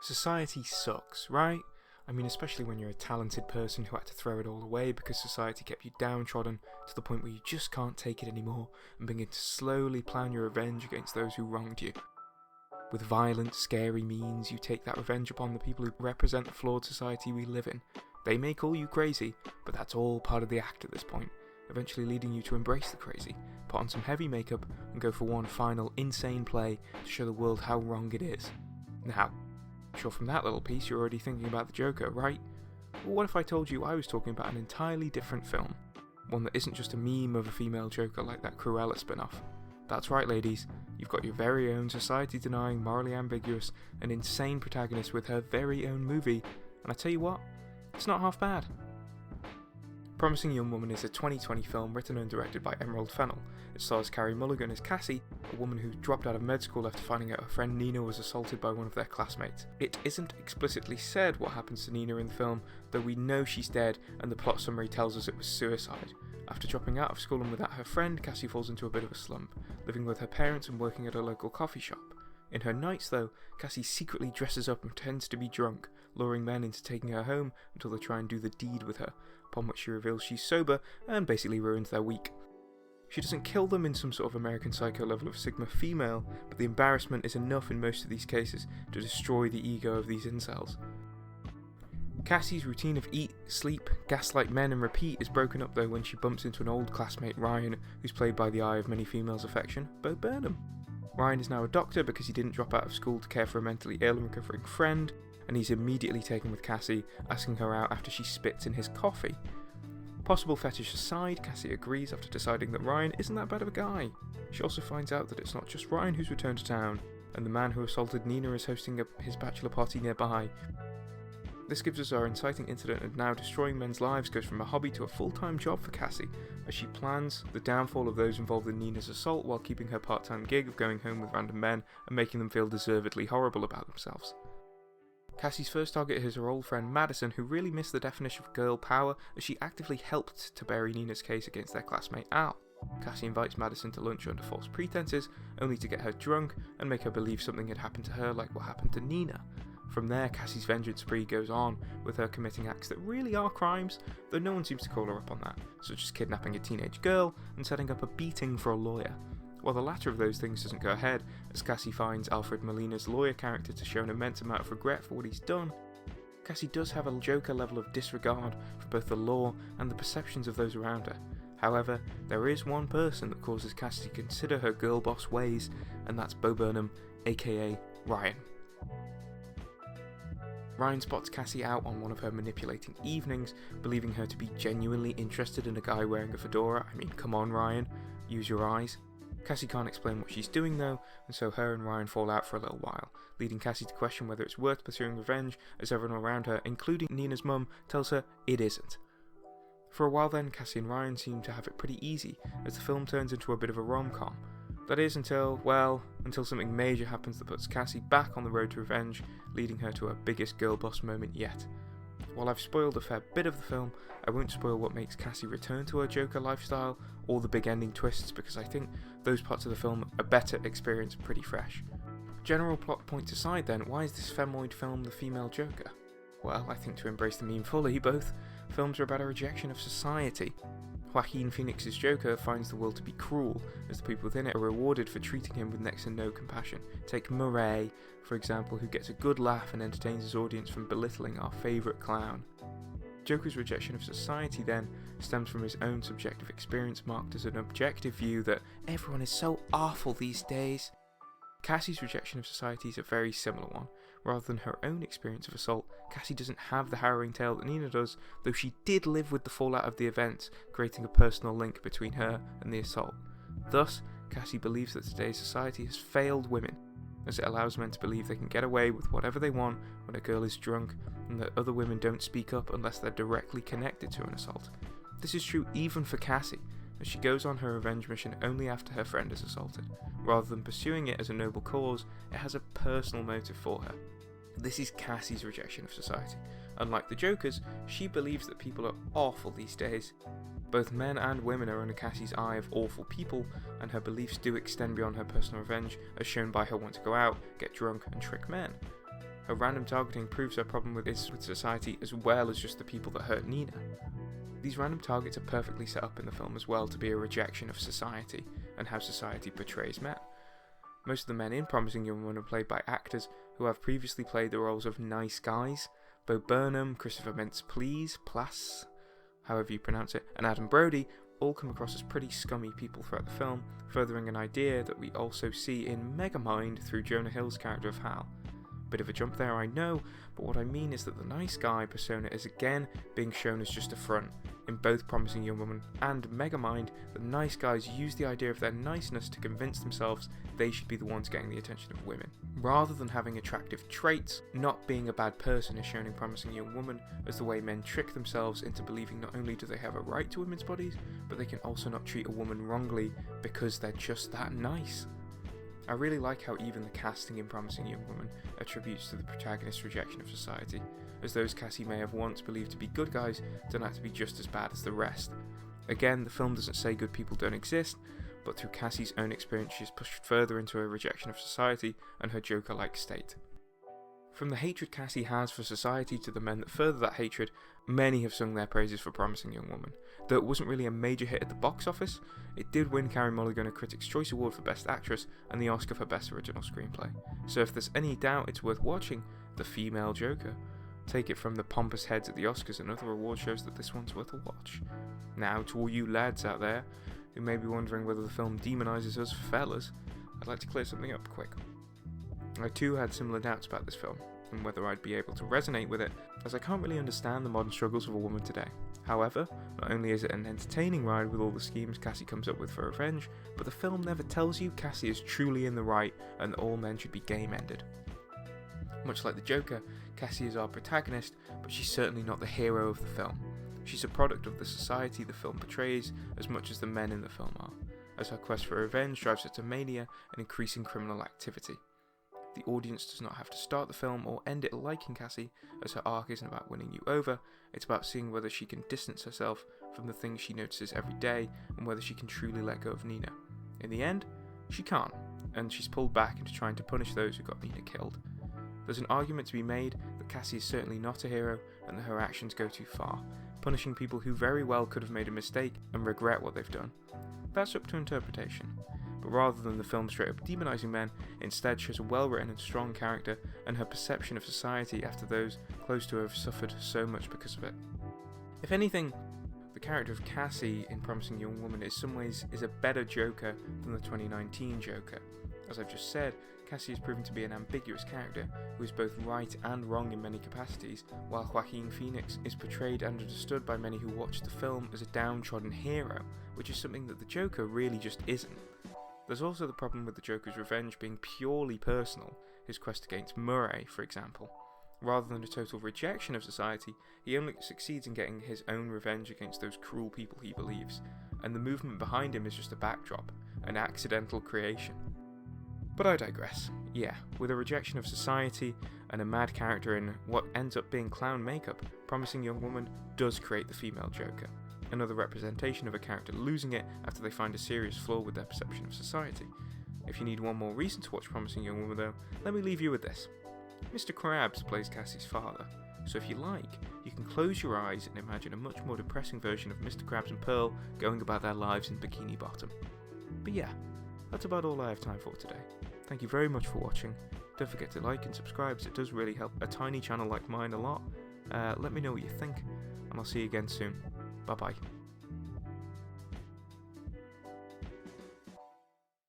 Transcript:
Society sucks, right? I mean, especially when you're a talented person who had to throw it all away because society kept you downtrodden to the point where you just can't take it anymore and begin to slowly plan your revenge against those who wronged you. With violent, scary means, you take that revenge upon the people who represent the flawed society we live in. They may call you crazy, but that's all part of the act at this point, eventually leading you to embrace the crazy, put on some heavy makeup, and go for one final insane play to show the world how wrong it is. Now, sure, from that little piece you're already thinking about the Joker, right? Well, what if I told you I was talking about an entirely different film? One that isn't just a meme of a female Joker like that Cruella spin-off. That's right, ladies, you've got your very own society-denying, morally ambiguous, and insane protagonist with her very own movie, and I tell you what, it's not half bad. Promising Young Woman is a 2020 film written and directed by Emerald Fennell. It stars Carey Mulligan as Cassie, a woman who dropped out of med school after finding out her friend Nina was assaulted by one of their classmates. It isn't explicitly said what happens to Nina in the film, though we know she's dead and the plot summary tells us it was suicide. After dropping out of school and without her friend, Cassie falls into a bit of a slump, living with her parents and working at a local coffee shop. In her nights though, Cassie secretly dresses up and pretends to be drunk, luring men into taking her home until they try and do the deed with her, upon which she reveals she's sober and basically ruins their week. She doesn't kill them in some sort of American Psycho level of Sigma female, but the embarrassment is enough in most of these cases to destroy the ego of these incels. Cassie's routine of eat, sleep, gaslight men and repeat is broken up though when she bumps into an old classmate, Ryan, who's played by the eye of many females' affection, Bo Burnham. Ryan is now a doctor because he didn't drop out of school to care for a mentally ill and recovering friend, and he's immediately taken with Cassie, asking her out after she spits in his coffee. Possible fetish aside, Cassie agrees after deciding that Ryan isn't that bad of a guy. She also finds out that it's not just Ryan who's returned to town, and the man who assaulted Nina is hosting his bachelor party nearby. This gives us our inciting incident, and now destroying men's lives goes from a hobby to a full-time job for Cassie, as she plans the downfall of those involved in Nina's assault while keeping her part-time gig of going home with random men and making them feel deservedly horrible about themselves. Cassie's first target is her old friend Madison, who really missed the definition of girl power as she actively helped to bury Nina's case against their classmate Al. Cassie invites Madison to lunch under false pretenses, only to get her drunk and make her believe something had happened to her like what happened to Nina. From there, Cassie's vengeance spree goes on, with her committing acts that really are crimes, though no one seems to call her up on that, such as kidnapping a teenage girl and setting up a beating for a lawyer. While the latter of those things doesn't go ahead, as Cassie finds Alfred Molina's lawyer character to show an immense amount of regret for what he's done, Cassie does have a Joker level of disregard for both the law and the perceptions of those around her. However, there is one person that causes Cassie to consider her girl boss ways, and that's Bo Burnham, aka Ryan. Ryan spots Cassie out on one of her manipulating evenings, believing her to be genuinely interested in a guy wearing a fedora. I mean, come on Ryan, use your eyes. Cassie can't explain what she's doing though, and so her and Ryan fall out for a little while, leading Cassie to question whether it's worth pursuing revenge, as everyone around her, including Nina's mum, tells her it isn't. For a while then, Cassie and Ryan seem to have it pretty easy, as the film turns into a bit of a rom-com. That is until something major happens that puts Cassie back on the road to revenge, leading her to her biggest girl boss moment yet. While I've spoiled a fair bit of the film, I won't spoil what makes Cassie return to her Joker lifestyle, or the big ending twists, because I think those parts of the film are better experienced pretty fresh. General plot points aside then, why is this femoid film the female Joker? Well, I think to embrace the meme fully, both films are about a rejection of society. Joaquin Phoenix's Joker finds the world to be cruel, as the people within it are rewarded for treating him with next to no compassion. Take Murray, for example, who gets a good laugh and entertains his audience from belittling our favourite clown. Joker's rejection of society then stems from his own subjective experience, marked as an objective view that everyone is so awful these days. Cassie's rejection of society is a very similar one. Rather than her own experience of assault, Cassie doesn't have the harrowing tale that Nina does, though she did live with the fallout of the events, creating a personal link between her and the assault. Thus, Cassie believes that today's society has failed women, as it allows men to believe they can get away with whatever they want when a girl is drunk, and that other women don't speak up unless they're directly connected to an assault. This is true even for Cassie, as she goes on her revenge mission only after her friend is assaulted. Rather than pursuing it as a noble cause, it has a personal motive for her. This is Cassie's rejection of society. Unlike the Joker's, she believes that people are awful these days. Both men and women are under Cassie's eye of awful people, and her beliefs do extend beyond her personal revenge, as shown by her want to go out, get drunk, and trick men. Her random targeting proves her problem with society as well as just the people that hurt Nina. These random targets are perfectly set up in the film as well to be a rejection of society and how society portrays men. Most of the men in Promising Young Woman are played by actors who have previously played the roles of nice guys. Bo Burnham, Christopher Mintz-Plasse, however you pronounce it, and Adam Brody all come across as pretty scummy people throughout the film, furthering an idea that we also see in Megamind through Jonah Hill's character of Hal. Bit of a jump there, I know, but what I mean is that the nice guy persona is again being shown as just a front. In both Promising Young Woman and Megamind, the nice guys use the idea of their niceness to convince themselves they should be the ones getting the attention of women. Rather than having attractive traits, not being a bad person is shown in Promising Young Woman as the way men trick themselves into believing not only do they have a right to women's bodies, but they can also not treat a woman wrongly because they're just that nice. I really like how even the casting in Promising Young Woman attributes to the protagonist's rejection of society, as those Cassie may have once believed to be good guys turn out to be just as bad as the rest. Again, the film doesn't say good people don't exist, but through Cassie's own experience she is pushed further into a rejection of society and her Joker-like state. From the hatred Cassie has for society to the men that further that hatred, many have sung their praises for Promising Young Woman. Though it wasn't really a major hit at the box office, it did win Carey Mulligan a Critics' Choice Award for Best Actress and the Oscar for Best Original Screenplay. So if there's any doubt it's worth watching, The Female Joker. Take it from the pompous heads at the Oscars and other award shows that this one's worth a watch. Now, to all you lads out there who may be wondering whether the film demonises us fellas, I'd like to clear something up quick. I too had similar doubts about this film, and whether I'd be able to resonate with it, as I can't really understand the modern struggles of a woman today. However, not only is it an entertaining ride with all the schemes Cassie comes up with for revenge, but the film never tells you Cassie is truly in the right and that all men should be game-ended. Much like the Joker, Cassie is our protagonist, but she's certainly not the hero of the film. She's a product of the society the film portrays as much as the men in the film are, as her quest for revenge drives her to mania and increasing criminal activity. The audience does not have to start the film or end it liking Cassie, as her arc isn't about winning you over, it's about seeing whether she can distance herself from the things she notices every day and whether she can truly let go of Nina. In the end, she can't, and she's pulled back into trying to punish those who got Nina killed. There's an argument to be made that Cassie is certainly not a hero and that her actions go too far, punishing people who very well could have made a mistake and regret what they've done. That's up to interpretation. But rather than the film straight up demonising men, it instead shows a well-written and strong character and her perception of society after those close to her have suffered so much because of it. If anything, the character of Cassie in Promising Young Woman in some ways is a better Joker than the 2019 Joker. As I've just said, Cassie has proven to be an ambiguous character who is both right and wrong in many capacities, while Joaquin Phoenix is portrayed and understood by many who watch the film as a downtrodden hero, which is something that the Joker really just isn't. There's also the problem with the Joker's revenge being purely personal, his quest against Murray, for example. Rather than a total rejection of society, he only succeeds in getting his own revenge against those cruel people he believes, and the movement behind him is just a backdrop, an accidental creation. But I digress. Yeah, with a rejection of society and a mad character in what ends up being clown makeup, Promising Young Woman does create the female Joker. Another representation of a character losing it after they find a serious flaw with their perception of society. If you need one more reason to watch Promising Young Woman though, let me leave you with this. Mr. Krabs plays Cassie's father, so if you like, you can close your eyes and imagine a much more depressing version of Mr. Krabs and Pearl going about their lives in Bikini Bottom. But yeah, that's about all I have time for today. Thank you very much for watching. Don't forget to like and subscribe, as it does really help a tiny channel like mine a lot. Let me know what you think, and I'll see you again soon. Bye bye.